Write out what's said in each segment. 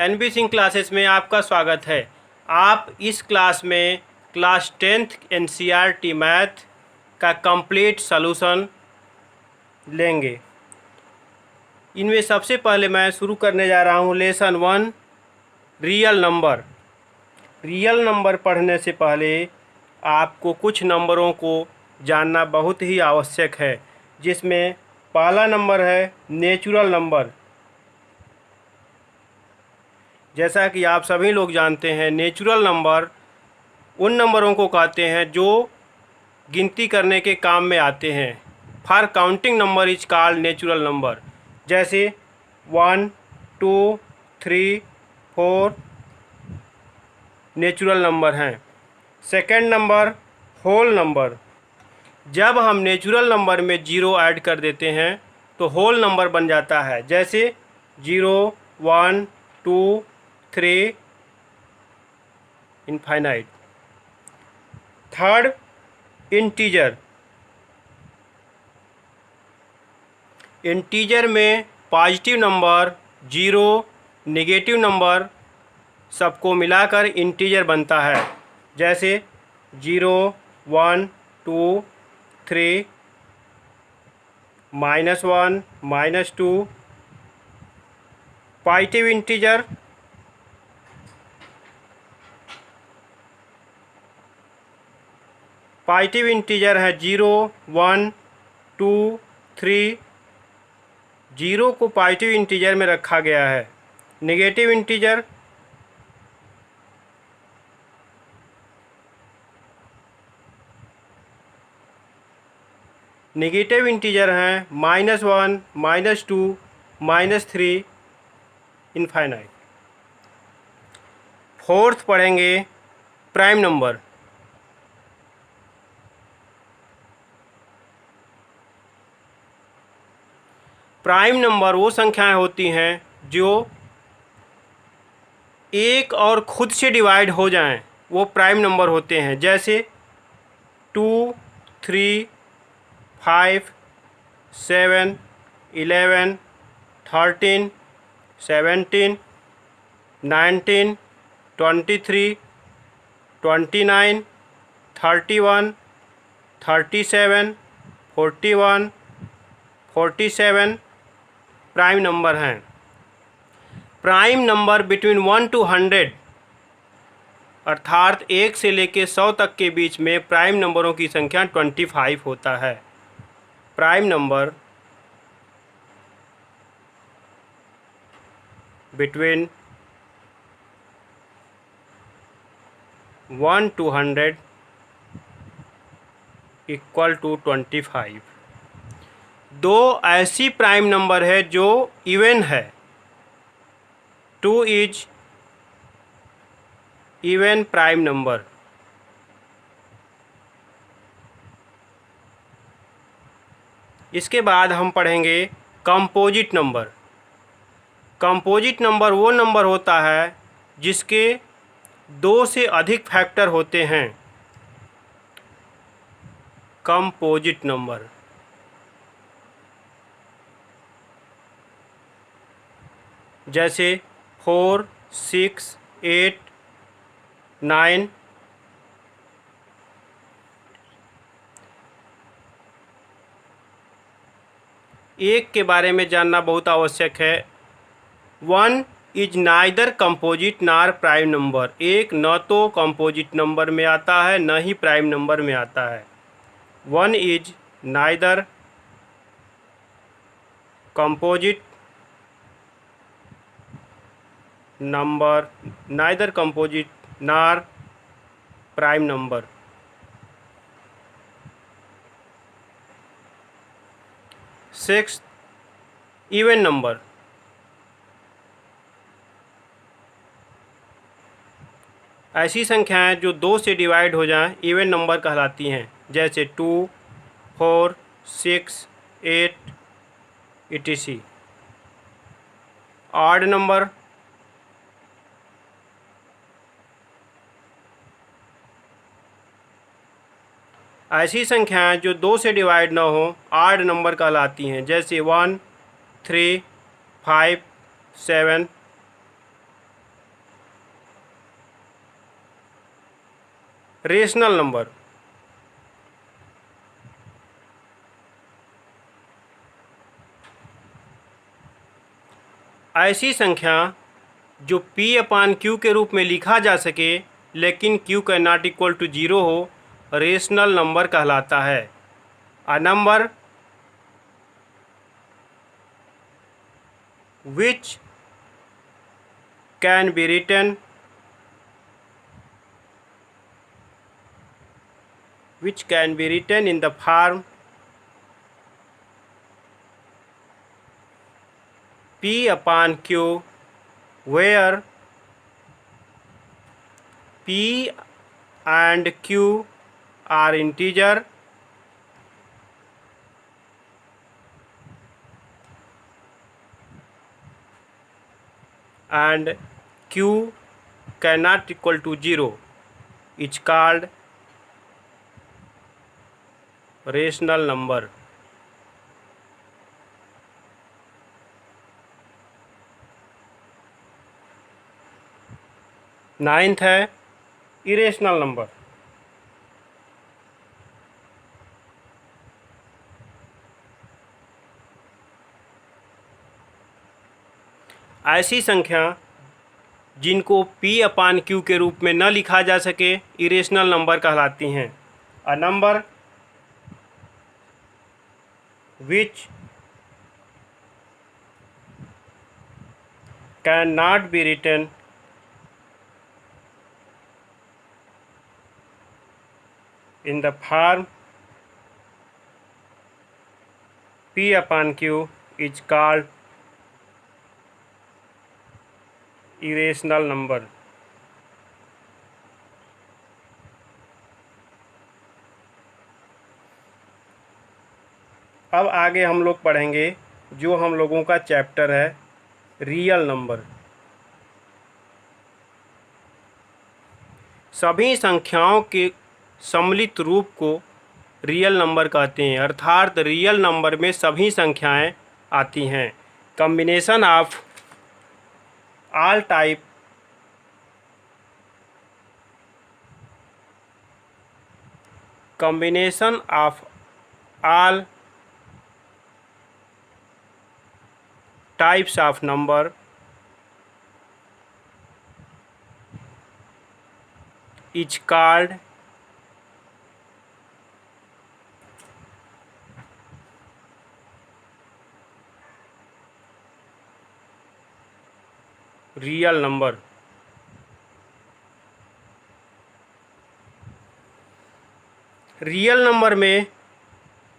NB Singh classes में आपका स्वागत है। आप इस क्लास में क्लास 10th एनसीईआरटी मैथ का कंप्लीट सॉल्यूशन लेंगे। इनमें सबसे पहले मैं शुरू करने जा रहा हूँ lesson 1 real number. Real number पढ़ने से पहले आपको कुछ नंबरों को जानना बहुत ही आवश्यक है, जिसमें पहला नंबर है नेचुरल नंबर। जैसा कि आप सभी लोग जानते हैं, नेचुरल नंबर उन नंबरों को कहते हैं जो गिनती करने के काम में आते हैं। For counting number is called natural number. जैसे 1, 2, 3, 4 नेचुरल नंबर हैं। Second number whole number. जब हम नेचुरल नंबर में 0 ऐड कर देते हैं तो होल नंबर बन जाता है। जैसे 0, 1, 2, 3 इनफाइनाइट। Third integer. इंटीजर में पॉजिटिव नंबर, 0, नेगेटिव नंबर सबको मिलाकर इंटीजर बनता है। जैसे 0, 1, 2, 3, -1, -2 पॉजिटिव इंटीजर। पॉजिटिव इंटीजर है 0, 1, 2, 3। 0 को पॉजिटिव इंटीजर में रखा गया है। नेगेटिव इंटीजर हैं -1, -2, -3 इनफाइनाइट। फोर्थ पढ़ेंगे प्राइम नंबर। प्राइम नंबर वो संख्याएं होती हैं जो एक और खुद से डिवाइड हो जाएं, वो प्राइम नंबर होते हैं। जैसे 2, 3, 5, 7, 11, 13, 17, 19, 23, 29, 31, 37, 41, 47 प्राइम नंबर हैं। प्राइम नंबर बिटवीन 1 to 100 अर्थात 1 से लेकर 100 तक के बीच में प्राइम नंबरों की संख्या 25 होता है। Prime number between 1 to 100 equal to 25। दो ऐसी प्राइम नंबर है जो इवन है। 2 इज इवन प्राइम नंबर। इसके बाद हम पढ़ेंगे कंपोजिट नंबर। कंपोजिट नंबर वो नंबर होता है जिसके 2 से अधिक फैक्टर होते हैं। कंपोजिट नंबर जैसे 4, 6, 8, 9। एक के बारे में जानना बहुत आवश्यक है। 1 is neither composite nor prime number. एक न तो कंपोजिट नंबर में आता है न ही प्राइम नंबर में आता है। 1 is neither composite number, neither composite nor prime number. Sixth even number. ऐसी संख्याएं जो 2 से डिवाइड हो जाएं इवन नंबर कहलाती हैं। जैसे 2, 4, 6, 8 etc। ऑड नंबर ऐसी संख्याएं जो 2 से डिवाइड न हो ऑड नंबर कहलाती हैं। जैसे 1, 3, 5, 7 रेशनल नंबर ऐसी संख्या जो P/Q के रूप में लिखा जा सके लेकिन Q can not equal to 0 हो, रेशनल नंबर कहलाता है। A number which can be written in the form P/Q, where P and Q are integer and Q cannot equal to 0, is called rational number। Ninth है irrational number. ऐसी संख्या जिनको P/Q के रूप में न लिखा जा सके इरेशनल नंबर कहलाती हैं। अ number which can not be written in the form P/Q is called irrational number। अब आगे हम लोग पढ़ेंगे जो हम लोगों का चैप्टर है रियल नंबर। सभी संख्याओं के सम्मिलित रूप को रियल नंबर कहते हैं, अर्थात रियल नंबर में सभी संख्याएं आती हैं। Combination of all type combination of all types of number is called real number. Real number में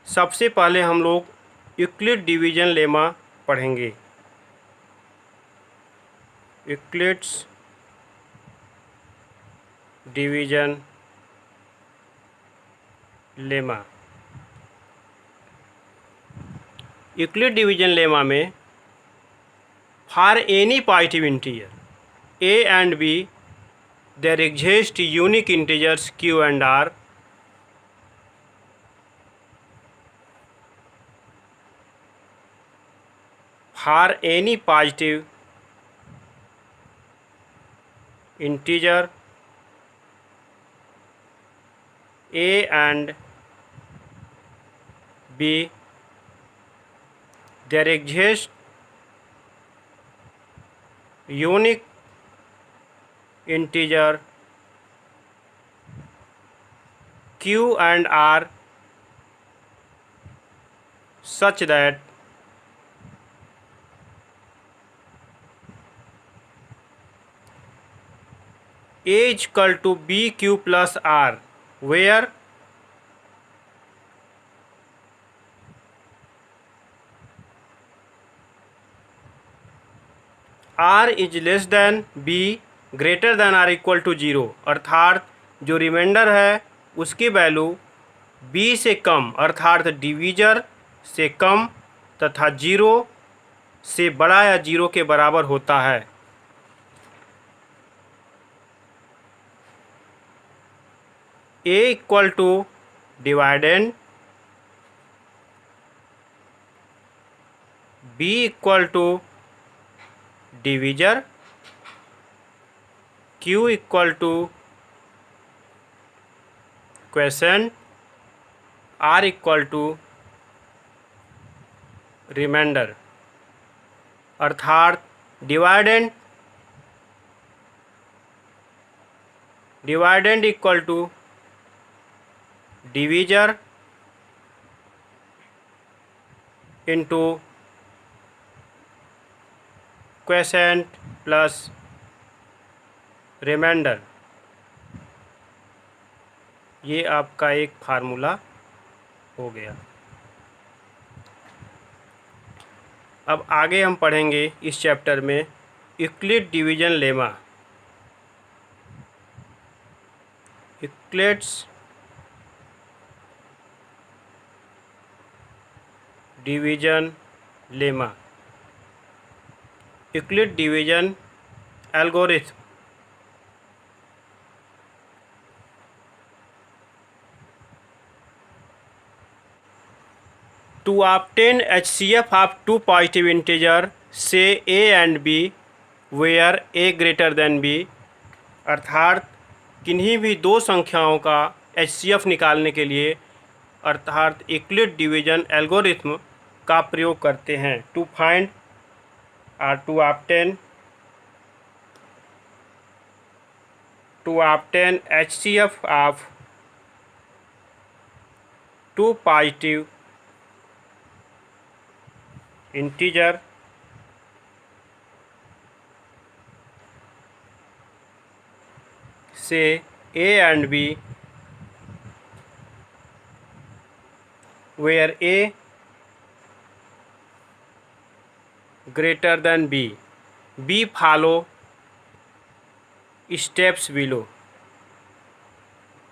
सबसे पहले हम लोग यूक्लिड डिवीजन लेमा पढ़ेंगे। Euclid's division lemma. Euclid division lemma में for any positive integer a and b there exist unique integers q and r for any positive integer a and b there exists unique integer q and r such that a is equal to bq plus r, where r is less than b greater than or equal to 0, अर्थात जो reminder है उसकी value b से कम अर्थात divisor से कम तथा 0 से बड़ा या 0 के बराबर होता है। a equal to dividend, b equal to divisor, q equal to quotient r equal to remainder, अर्थात dividend equal to divisor into quotient plus remainder. ये आपका एक फार्मूला हो गया। अब आगे हम पढ़ेंगे इस चैप्टर में Euclid division lemma. Euclid's division lemma, Euclid division algorithm. To obtain HCF of two positive integer, say a and b, where a greater than b, अर्थात किन्हीं भी दो संख्याओं का HCF निकालने के लिए अर्थात यूक्लिड डिवीजन एल्गोरिथम का प्रयोग करते हैं। To find to obtain HCF of two positive integer से a and b, where a greater than b, b follow steps below।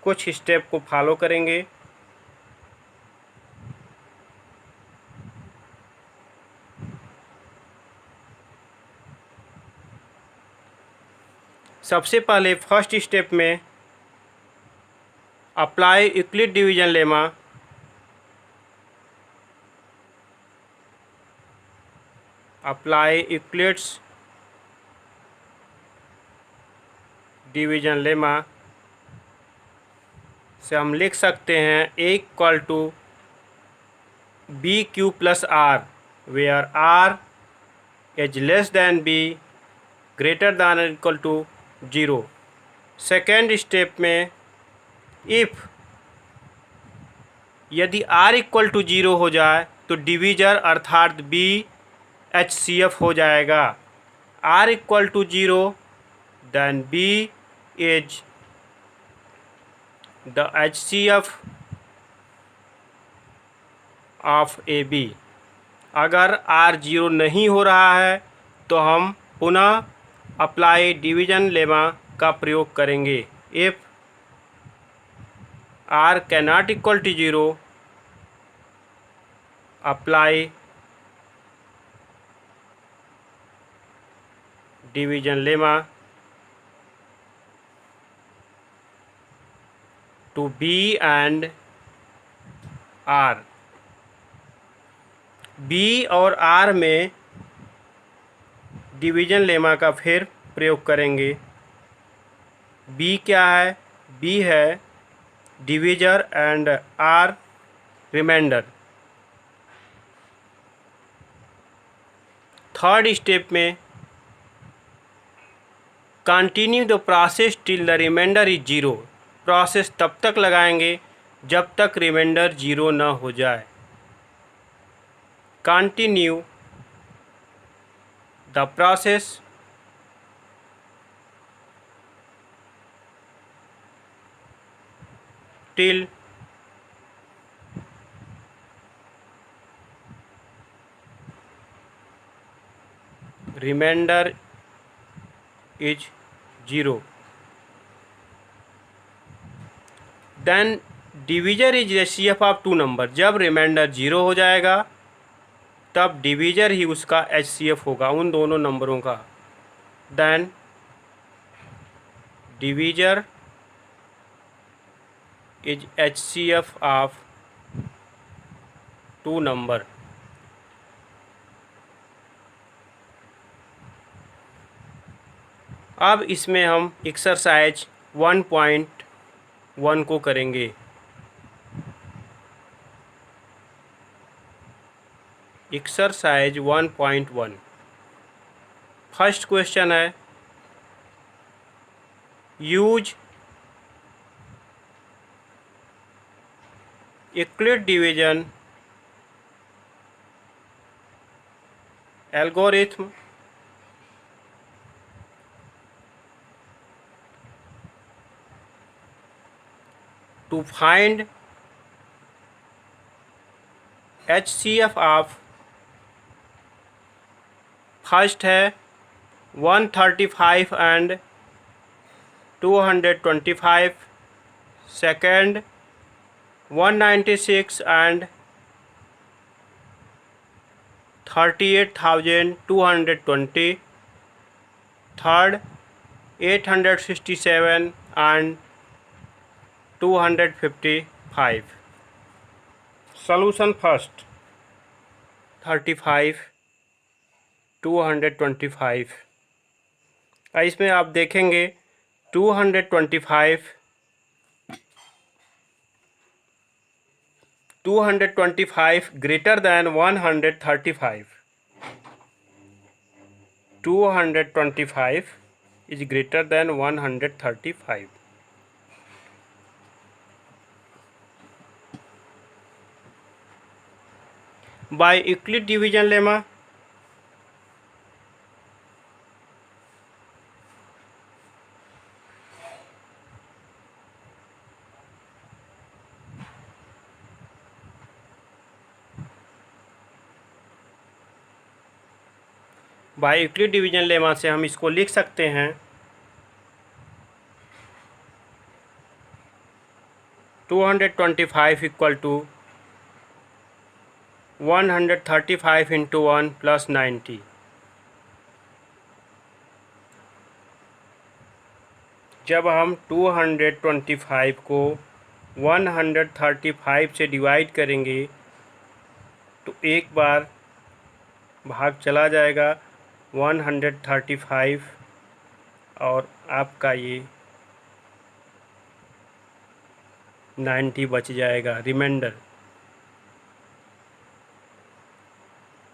कुछ स्टेप को फॉलो करेंगे। सबसे पहले फर्स्ट स्टेप में apply Euclid division lemma. Apply Euclid's division lemma से हम लिख सकते हैं a equal to b q plus r, where r is less than b, greater than और इक्वल टू 0। सेकेंड स्टेप में इफ़ यदि r इक्वल टू 0 हो जाए तो डिवीजर अर्थात b HCF हो जाएगा। r equal to 0 then b is the HCF of AB। अगर r 0 नहीं हो रहा है तो हम पुनः अप्लाई डिवीजन लेमा का प्रयोग करेंगे। If r cannot equal to 0, apply division lemma to b and r। b और r में डिवीजन लेमा का फिर प्रयोग करेंगे। b क्या है? b है divisor and r remainder. Third step में continue the process till the remainder is 0। Process तब तक लगाएंगे जब तक रिमाइंडर 0 न हो जाए। Continue the process till remainder is 0। Then divisor is HCF of two number. जब रिमाइंडर 0 हो जाएगा तब डिवीजर ही उसका HCF होगा उन दोनों नंबरों का। Then divisor is HCF of two number. अब इसमें हम एक्सरसाइज 1.1 को करेंगे। एक्सरसाइज 1.1। फर्स्ट क्वेश्चन है, use Euclid division algorithm to find HCF of first है 135 and 225, second 196 and 38,220, third 867 and 255। Solution first 35 225। इसमें आप देखेंगे 225 greater than 135, 225 is greater than 135। By Euclid division lemma से हम इसको लिख सकते हैं 225 इक्वल टू 135 इंटू 1 प्लस 90। जब हम 225 को 135 से डिवाइड करेंगे तो एक बार भाग चला जाएगा 135 और आपका ये 90 बच जाएगा रिमाइंडर।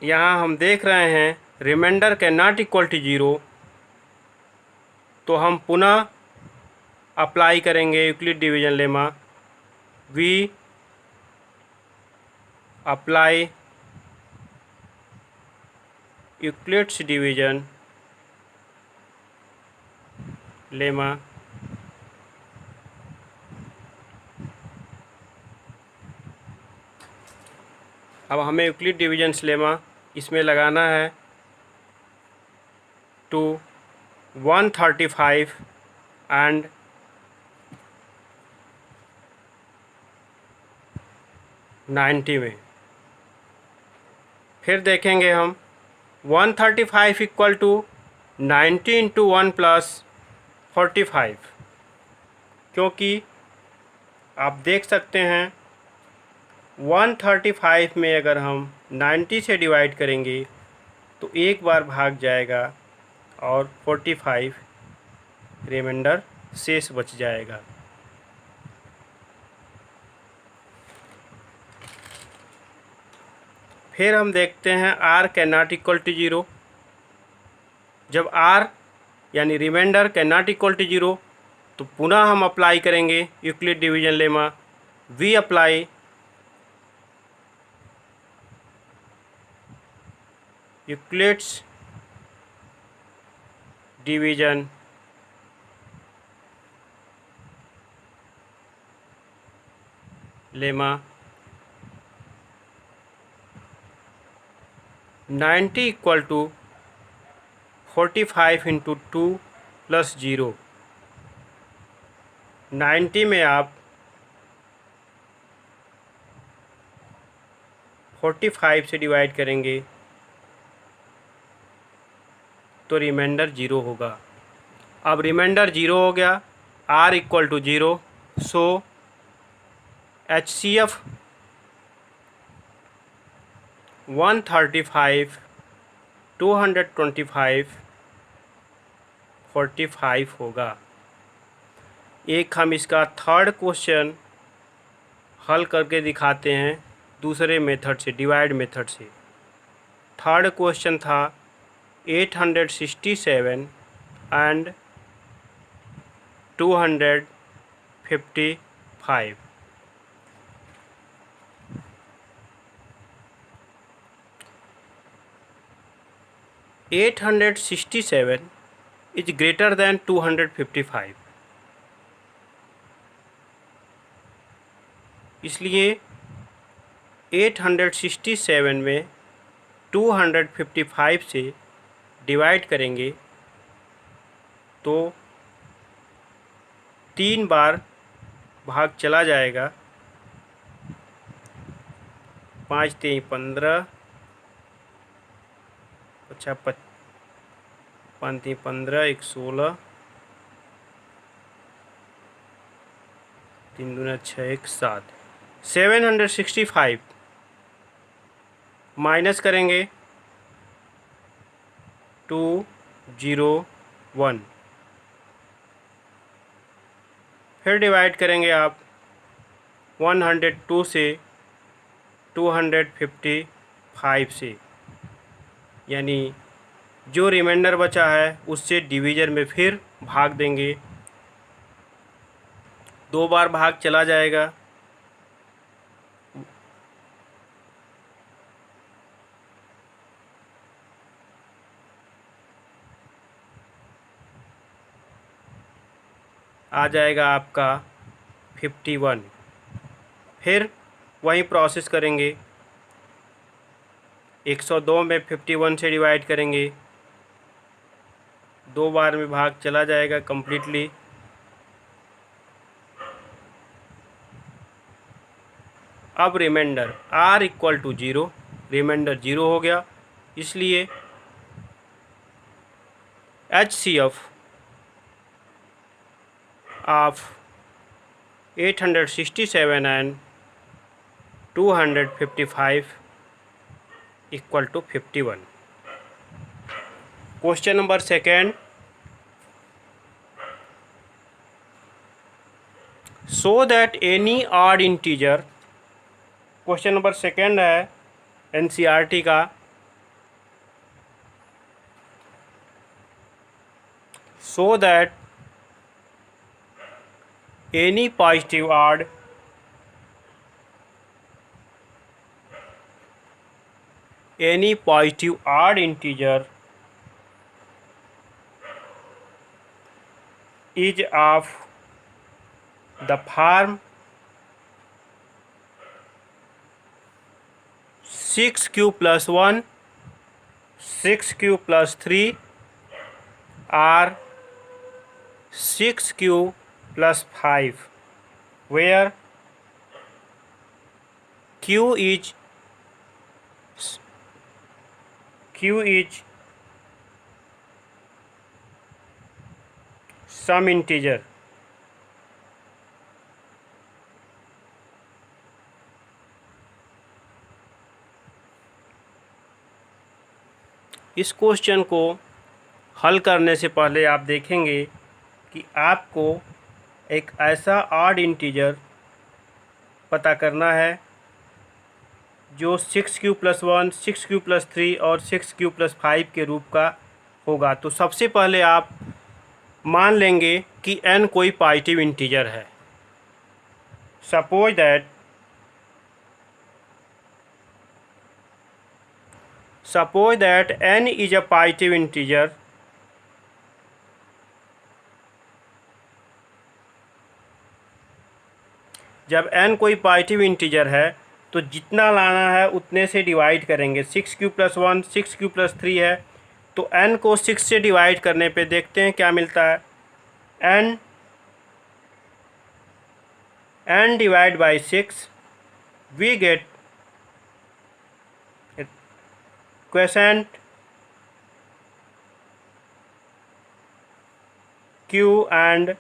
यहाँ हम देख रहे हैं रिमाइंडर के नॉट इक्वल टू 0, तो हम पुनः अप्लाई करेंगे Euclid division lemma. We apply Euclid's division lemma अब हमें यूक्लिड डिवीजन्स लेमा इसमें लगाना है टू 135 एंड 90 में। फिर देखेंगे हम 135 इक्वल टू 90 इंटू 1 प्लस 45, क्योंकि आप देख सकते हैं 135 में अगर हम 90 से डिवाइड करेंगे तो एक बार भाग जाएगा और 45 रिमाइंडर शेष बच जाएगा। फिर हम देखते हैं r can not equal to 0। जब r यानी remainder can not equal to 0 तो पुनः हम अप्लाई करेंगे Euclid division lemma. We apply Euclid's division lemma 90 equal to 45 into 2 plus 0। 90 में आप 45 से डिवाइड करेंगे तो रिमाइंडर 0 होगा। अब रिमाइंडर 0 हो गया, r equal to 0, so HCF 135 225 45 होगा। एक हम इसका थर्ड क्वेश्चन हल करके दिखाते हैं दूसरे मेथड से, डिवाइड मेथड से। थर्ड क्वेश्चन था 867 and 255। At 867 is greater than 255, इसलिए 867 में 255 से डिवाइड करेंगे तो 3 बार भाग चला जाएगा। 5 3 15, अच्छा 5 3 15, 1 16, 3 दूना 6, 1 7। 765 माइनस करेंगे 201, फिर डिवाइड करेंगे आप 102 से 255 से, यानी जो रिमाइंडर बचा है उससे डिवीज़र में फिर भाग देंगे। 2 बार भाग चला जाएगा। आ जाएगा आपका 51। फिर वही प्रोसेस करेंगे। 102 में 51 से डिवाइड करेंगे, 2 बार में भाग चला जाएगा कम्प्लीटली। अब remainder r equal to 0, remainder 0 हो गया, इसलिए HCF of 867 and 255 equal to 51। Question number second, so that any odd integer, question number second है NCERT का। So that any positive odd integer is of the form 6q plus 1, 6q plus 3 or 6q plus 5, where q is some integer। इस question को हल करने से पहले आप देखेंगे कि आपको एक ऐसा ऑड इंटीजर पता करना है जो 6q plus 1, 6q plus 3 और 6q plus 5 के रूप का होगा। तो सबसे पहले आप मान लेंगे कि n कोई पॉजिटिव इंटीजर है। Suppose that n is a positive integer, जब n कोई पॉजिटिव इंटीजर है तो जितना लाना है उतने से डिवाइड करेंगे। 6q plus 1, 6q plus 3 है, तो n को 6 से डिवाइड करने पे देखते हैं क्या मिलता है। n divide by 6 we get quotient q and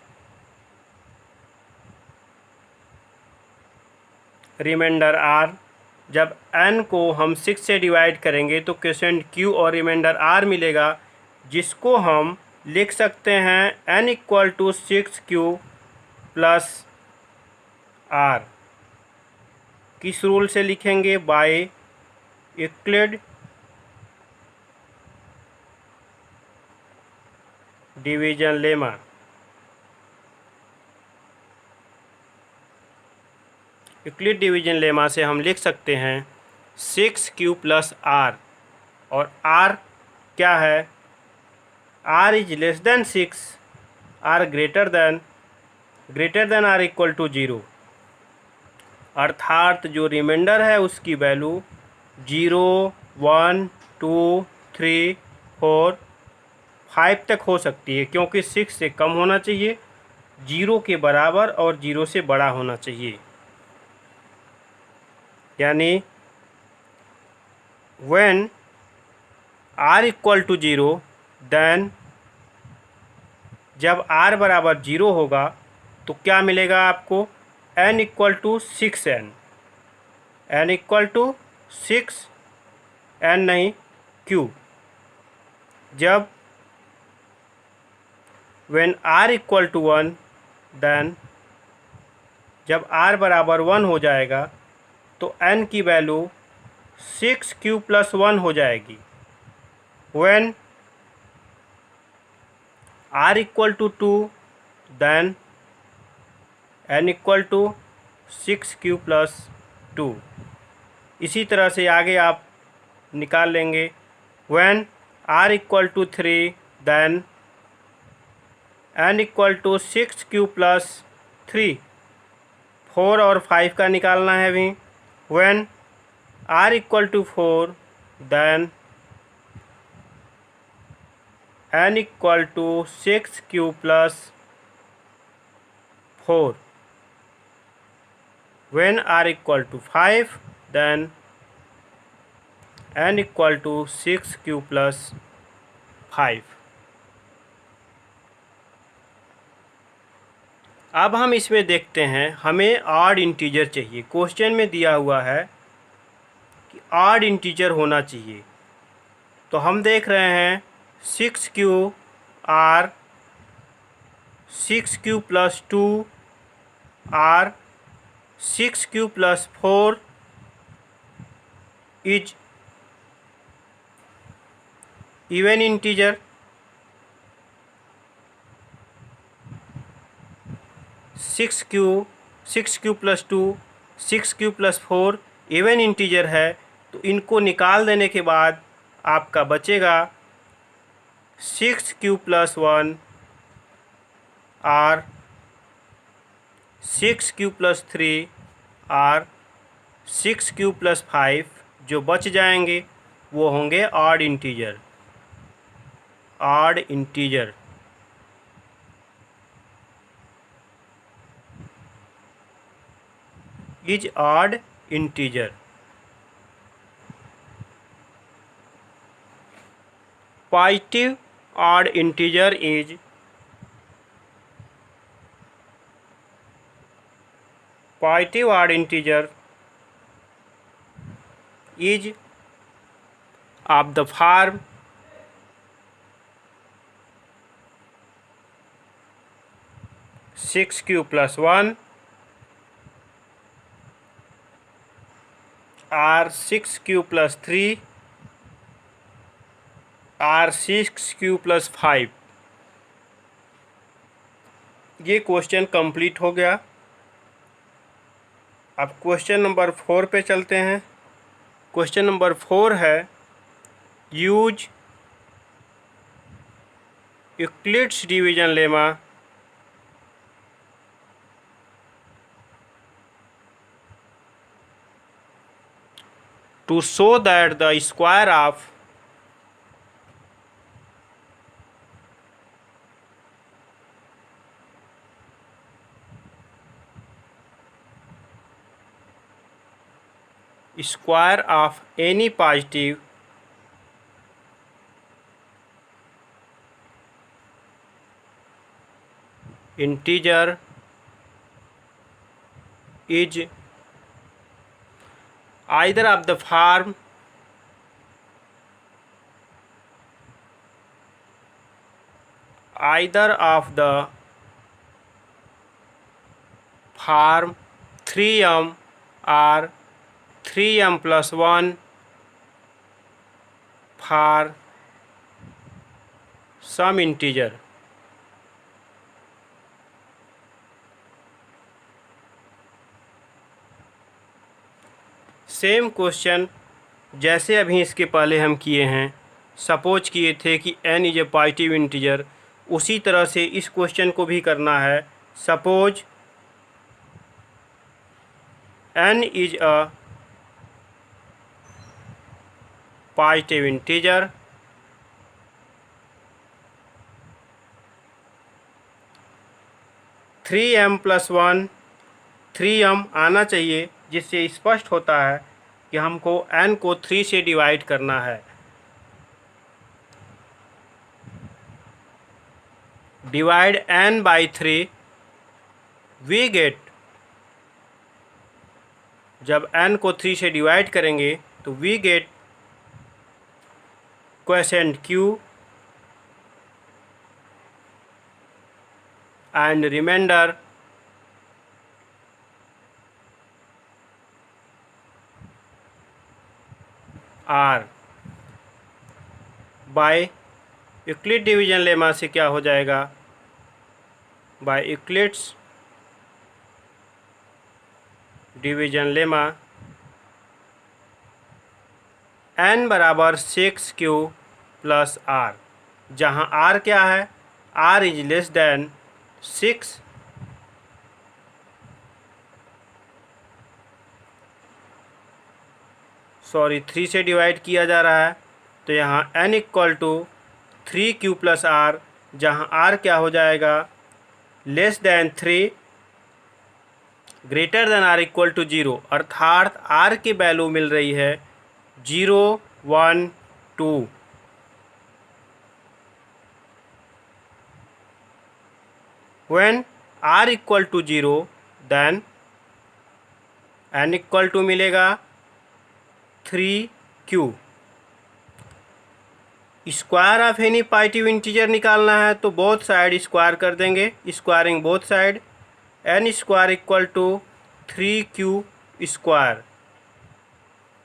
remainder r। जब n को हम 6 से डिवाइड करेंगे तो क्वेशेंट q और रिमाइंडर r मिलेगा, जिसको हम लिख सकते हैं n equal to 6q plus r। किस रूल से लिखेंगे? By Euclid division lemma. Euclid division lemma से हम लिख सकते हैं 6q प्लस आर, और r क्या है, r is less than 6, r greater than or equal to 0, अर्थात जो रिमाइंडर है उसकी वैल्यू 0, 1, 2, 3, 4, 5 तक हो सकती है, क्योंकि 6 से कम होना चाहिए, 0 के बराबर और 0 से बड़ा होना चाहिए। यानी when r equal to 0, then जब r बराबर 0 होगा तो क्या मिलेगा आपको, n equal to 6n, n equal to 6, n नहीं q। जब when r equal to 1, then जब r बराबर 1 हो जाएगा तो n की वैल्यू 6q प्लस 1 हो जाएगी। when r equal to 2, then n equal to 6q plus 2। इसी तरह से आगे आप निकाल लेंगे। when r equal to 3, then n equal to 6q plus 3। 4 और 5 का निकालना है अभी। when r equal to 4, then n equal to 6q plus 4। when r equal to 5, then n equal to 6q plus 5। अब हम इसमें देखते हैं, हमें ऑड इंटीजर चाहिए। क्वेश्चन में दिया हुआ है कि ऑड इंटीजर होना चाहिए, तो हम देख रहे हैं 6q r, 6q plus 2 r, 6q plus 4 is even integer. 6q plus 2, 6q plus 4 even integer है, तो इनको निकाल देने के बाद आपका बचेगा 6q plus 1 r, 6q plus 3 r, 6q plus 5। जो बच जाएंगे वो होंगे odd integer. Odd integer is odd integer. Positive odd integer is positive odd integer is of the form six q plus 1 r 6q plus 3 r 6q plus 5। ये question complete हो गया। अब question number 4 पे चलते हैं। Question number 4 है, use Euclid's division lemma to show that the square of any positive integer is either of the form form 3m or 3m plus 1 for some integer। Same question जैसे अभी इसके पहले हम किए हैं, सपोज किए थे कि n is a positive integer, उसी तरह से इस क्वेश्चन को भी करना है। Suppose n is a positive integer, three m plus 1, 3m आना चाहिए, जिससे स्पष्ट होता है कि हमको n को 3 से डिवाइड करना है। Divide n by 3, we get, जब n को 3 से डिवाइड करेंगे तो we get quotient q and remainder r। By Euclid division lemma से क्या हो जाएगा? By Euclid's division lemma n बराबर 6q प्लस r, जहाँ r क्या है? r is less than 6। Sorry 3 से डिवाइड किया जा रहा है, तो यहाँ n equal to 3q plus r, जहाँ r क्या हो जाएगा? Less than 3, greater than r equal to 0, अर्थात r की वैल्यू मिल रही है 0, 1, 2। When r equal to 0, then n equal to मिलेगा 3q। Square of any positive integer निकालना है तो बोथ साइड स्क्वायर कर देंगे, squaring both side. n square equal to 3q square,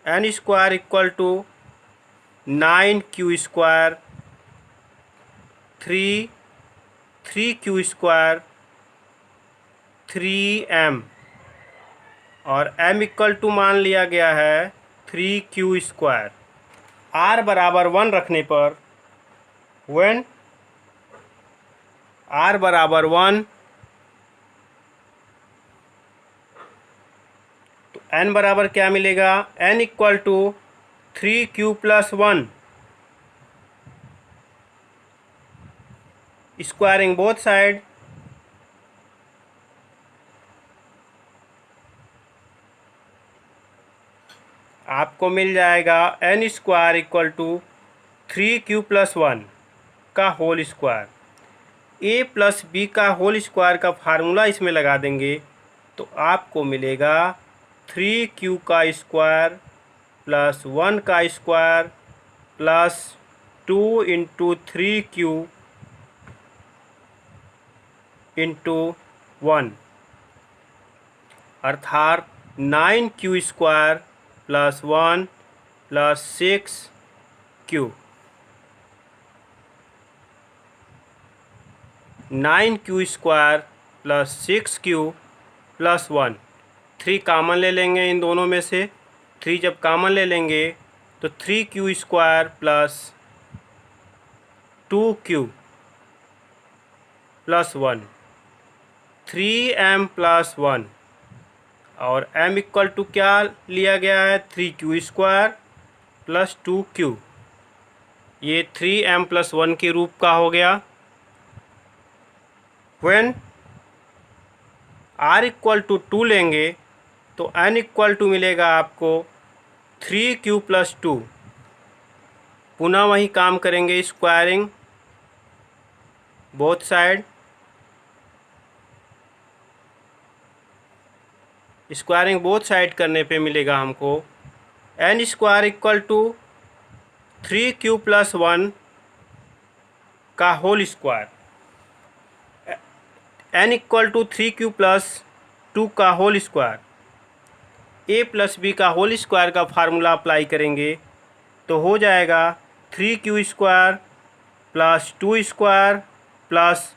n square equal to 9q square, 3q square, 3m, और m equal to मान लिया गया है 3q स्क्वायर। r बराबर 1 रखने पर, when r बराबर 1, तो n बराबर क्या मिलेगा? n equal to 3q plus 1, squaring both side, आपको मिल जाएगा n square equal to 3q plus 1 का whole square. a plus b का होल स्क्वायर का फार्मूला इसमें लगा देंगे तो आपको मिलेगा 3q का स्क्वायर प्लस 1 का square plus 2 into 3q into 1, अर्थात 9q square plus 1 plus 6q, 9q square plus 6q plus 1। 3 common ले लेंगे इन दोनों में से, 3 जब कॉमन ले लेंगे तो 3q square plus 2q plus 1, 3m plus 1, और m इक्वल टू क्या लिया गया है? 3q स्क्वायर प्लस 2q, ये 3m प्लस 1 के रूप का हो गया। when r इक्वल टू 2 लेंगे तो n इक्वल टू मिलेगा आपको 3q प्लस 2। पुनः वही काम करेंगे, squaring both side, squaring both side करने पे मिलेगा हमको n square equal to 3q plus 1 का whole square, n equal to 3q plus 2 का whole square. a plus b का होल स्क्वायर का फार्मूला अप्लाई करेंगे तो हो जाएगा 3q square plus 2 square plus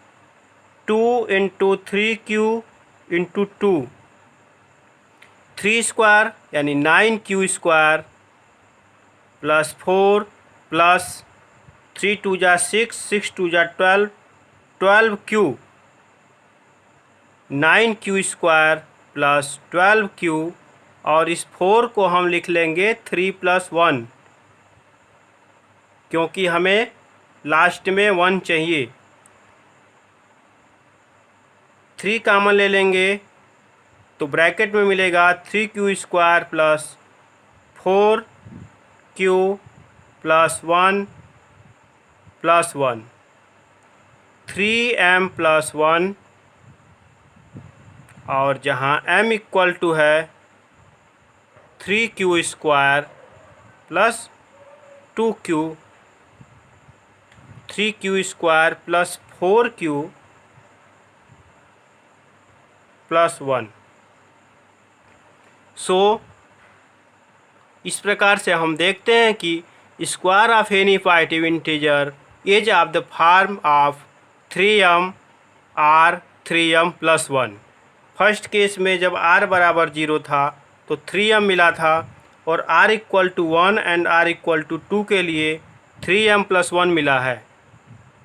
2 into 3q into 2, 3 square यानी 9q² plus 4 plus 3 2 जा 6, 6 2 जा 12, 12q, 9q² प्लस 12q, और इस 4 को हम लिख लेंगे 3 + 1, क्योंकि हमें लास्ट में 1 चाहिए। 3 कॉमन ले लेंगे तो ब्रैकेट में मिलेगा 3q² plus 4q plus 1 plus 1, 3m plus 1, और जहाँ m इक्वल टू है 3q² plus 2q, 3q² plus 4q plus 1। सो इस प्रकार से हम देखते हैं कि square of any positive integer is of the form of 3m r 3m plus 1। First case में जब r बराबर 0 था तो 3m मिला था, और r equal to 1 and r equal to 2 के लिए 3m प्लस 1 मिला है।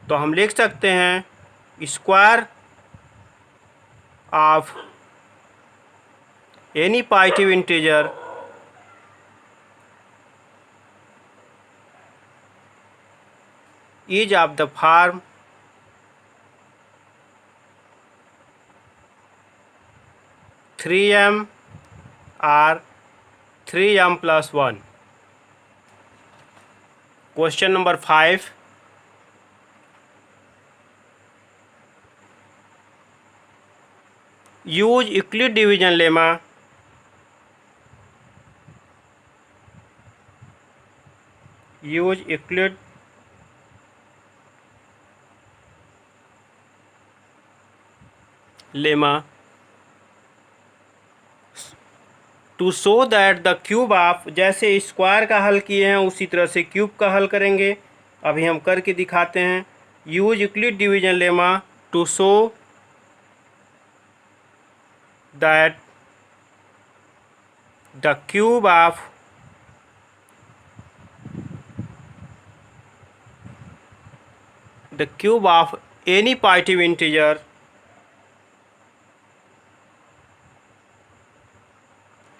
तो हम लिख सकते हैं square of any positive integer is of the form 3m r 3m plus 1। Question number 5, use Euclid division lemma use Euclid lemma to show that the cube of, जैसे स्क्वायर का हल किए हैं उसी तरह से क्यूब का हल करेंगे। अभी हम करके दिखाते हैं। Use Euclid division lemma to show that the cube of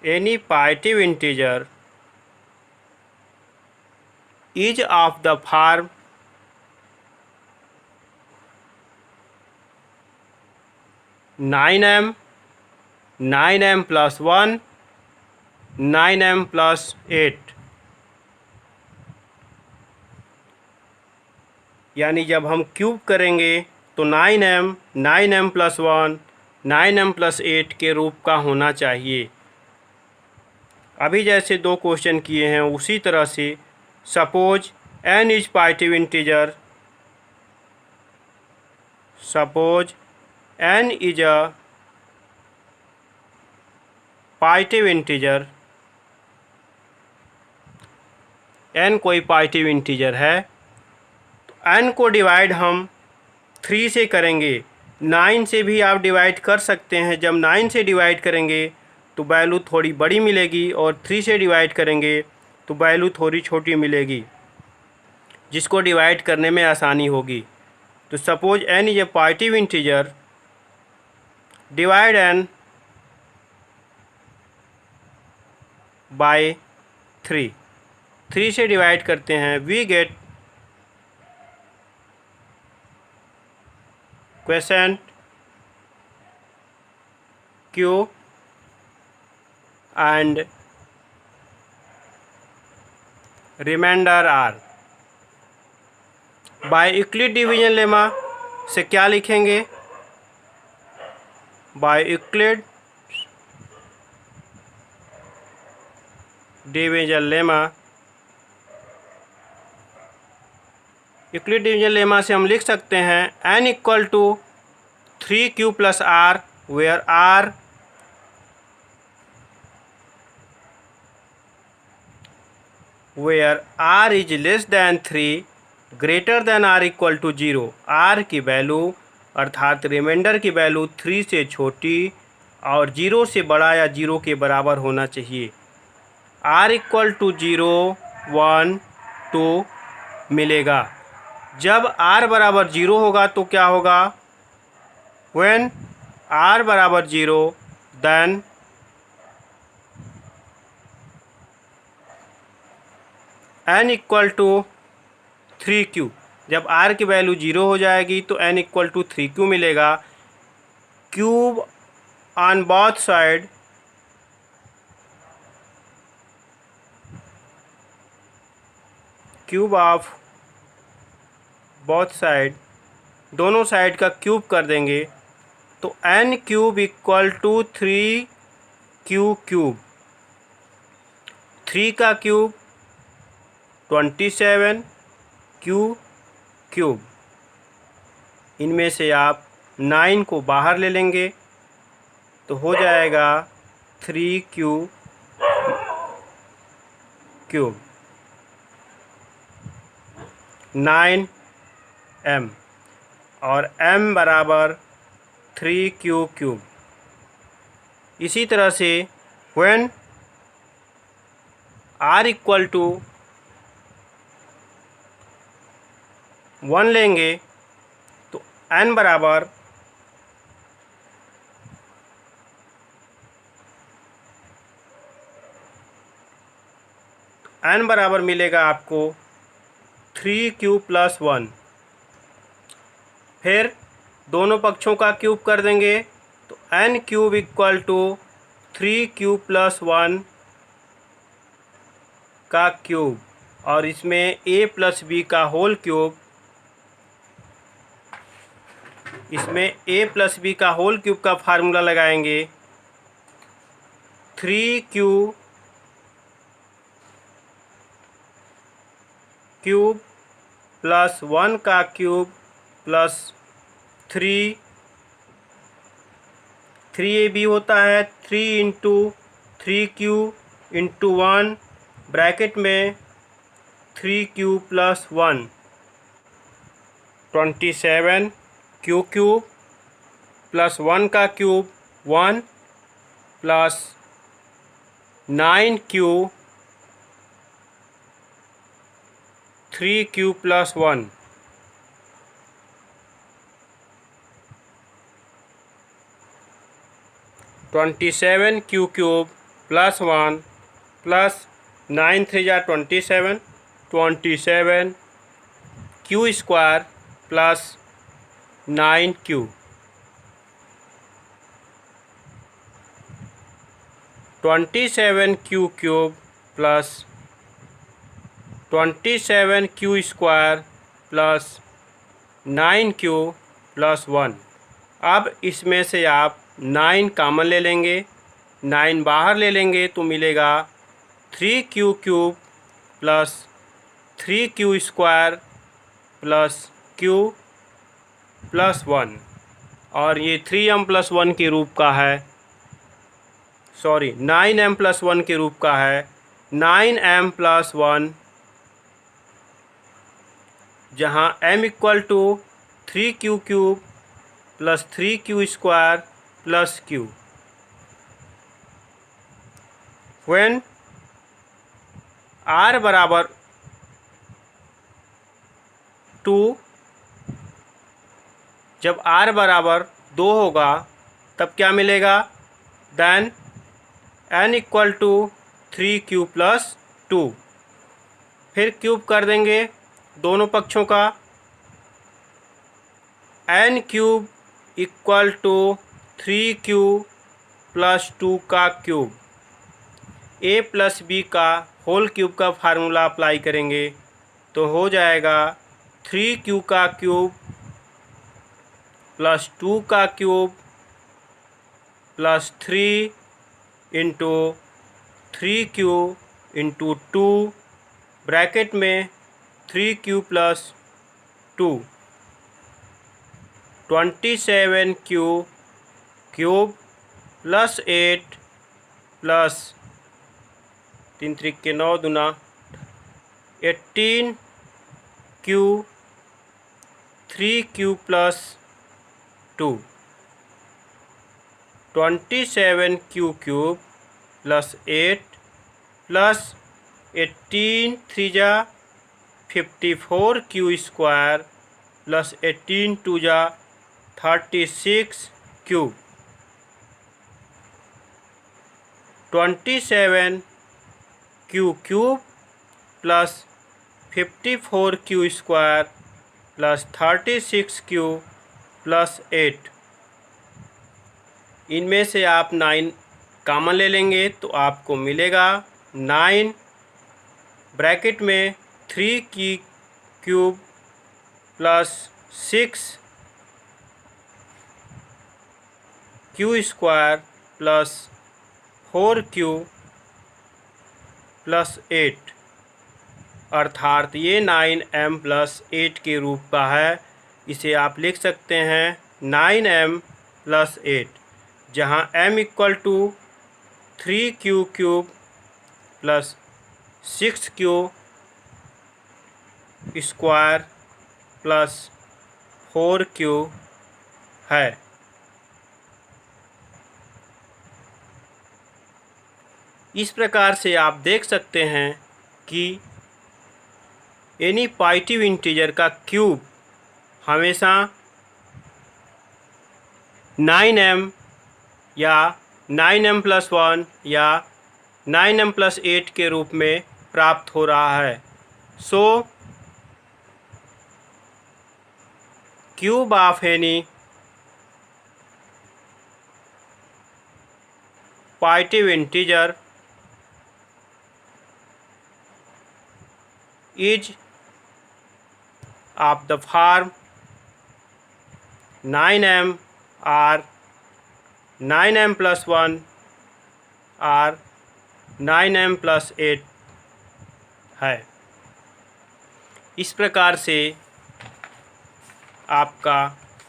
any positive integer is of the form 9m, 9m plus 1, 9m plus 8। यानी जब हम क्यूब करेंगे तो 9m, 9m plus 1, 9m plus 8 के रूप का होना चाहिए। अभी जैसे दो क्वेश्चन किए हैं उसी तरह से suppose n is positive integer, suppose n is a positive integer, n कोई पॉजिटिव इंटीजर है तो n को डिवाइड हम 3 से करेंगे। 9 से भी आप डिवाइड कर सकते हैं। जब 9 से डिवाइड करेंगे तो वैल्यू थोड़ी बड़ी मिलेगी, और 3 से डिवाइड करेंगे तो वैल्यू थोड़ी छोटी मिलेगी, जिसको डिवाइड करने में आसानी होगी। तो suppose n is a positive integer, divide n by 3, 3 से डिवाइड करते हैं, we get quotient q and remainder r। By Euclid division lemma से क्या लिखेंगे? By Euclid division lemma, Euclid division lemma से हम लिख सकते हैं n equal to 3q plus r, where r is less than 3, greater than r equal to 0। r की value अर्थात रिमाइंडर की वैल्यू 3 से छोटी और 0 से बड़ा या 0 के बराबर होना चाहिए। r इक्वल टू 0, 1, 2 मिलेगा। जब r बराबर 0 होगा तो क्या होगा? When r बराबर 0 then n equal to 3q। जब r की वैल्यू 0 हो जाएगी तो n इक्वल टू 3q मिलेगा। Cube on both side cube of both side, दोनों साइड का क्यूब कर देंगे तो n cube equal to 3q cube. 3 का क्यूब 27, q क्यूब। इनमें से आप 9 को बाहर ले लेंगे तो हो जाएगा 3q क्यूब 9m और m बराबर 3q क्यूब। इसी तरह से when r इक्वल टू 1 लेंगे तो n बराबर मिलेगा आपको 3q प्लस 1। फिर दोनों पक्षों का क्यूब कर देंगे तो n cube equal to 3q plus 1 का क्यूब और इसमें a प्लस b का होल क्यूब, इसमें a प्लस b का होल क्यूब का फार्मूला लगाएंगे 3q क्यूब प्लस 1 का क्यूब प्लस 3ab होता है 3 इंटू 3q इंटू 1 ब्रैकेट में 3q plus 1 27q cube plus 1 का cube 1 plus 9q 3q plus 1 27q cube plus 1 plus 9 3 जा 27, 27 q square plus 9q 27q cube plus 27q square plus 9q plus 1। अब इसमें से आप 9 common ले लेंगे, 9 बाहर ले लेंगे तो मिलेगा 3q cube plus 3q square plus q plus 1 और ये 3m प्लस 1 के रूप का है, सॉरी 9m प्लस 1 के रूप का है। 9m प्लस 1 जहाँ m equal to 3q cube plus 3q square plus q। when r बराबर 2, जब r बराबर 2 होगा तब क्या मिलेगा? Then n equal to 3q plus 2। फिर क्यूब कर देंगे दोनों पक्षों का, n cube equal to 3q plus 2 का क्यूब। a प्लस b का होल क्यूब का फार्मूला अप्लाई करेंगे तो हो जाएगा 3q का क्यूब प्लस 2 का cube plus 3 into 3q into 2 bracket में 3q plus 2 27q cube plus 8 plus 3 3 9 दूना 18q 3q plus 2 27q cube plus 8 plus 18 3 जा 54q स्क्वायर प्लस 18 2 जा 36q। 27q cube plus 54q square plus 36q plus 8। इनमें से आप 9 common ले लेंगे तो आपको मिलेगा 9 ब्रैकेट में 3q cube plus 6q square plus 4q plus 8, अर्थात ये 9m प्लस 8 के रूप का है। इसे आप लिख सकते हैं 9m प्लस 8, जहाँ m equal to 3q cube plus 6q square plus 4q है। इस प्रकार से आप देख सकते हैं कि एनी पॉजिटिव इंटीजर का क्यूब हमेशा 9m या 9m प्लस 1 या 9m प्लस 8 के रूप में प्राप्त हो रहा है। सो cube of any positive integer is of the form 9m or 9m plus 1 or 9m plus 8 है। इस प्रकार से आपका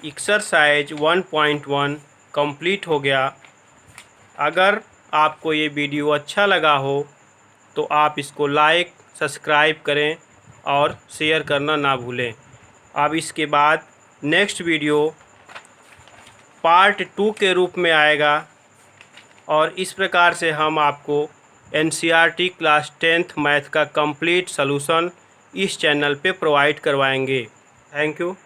एक्सरसाइज 1.1 कंप्लीट हो गया। अगर आपको ये वीडियो अच्छा लगा हो तो आप इसको लाइक सब्सक्राइब करें और शेयर करना ना भूलें। अब इसके बाद नेक्स्ट वीडियो पार्ट 2 के रूप में आएगा और इस प्रकार से हम आपको NCERT क्लास 10th मैथ का कंप्लीट सलूशन इस चैनल पे प्रोवाइड करवाएंगे। Thank you.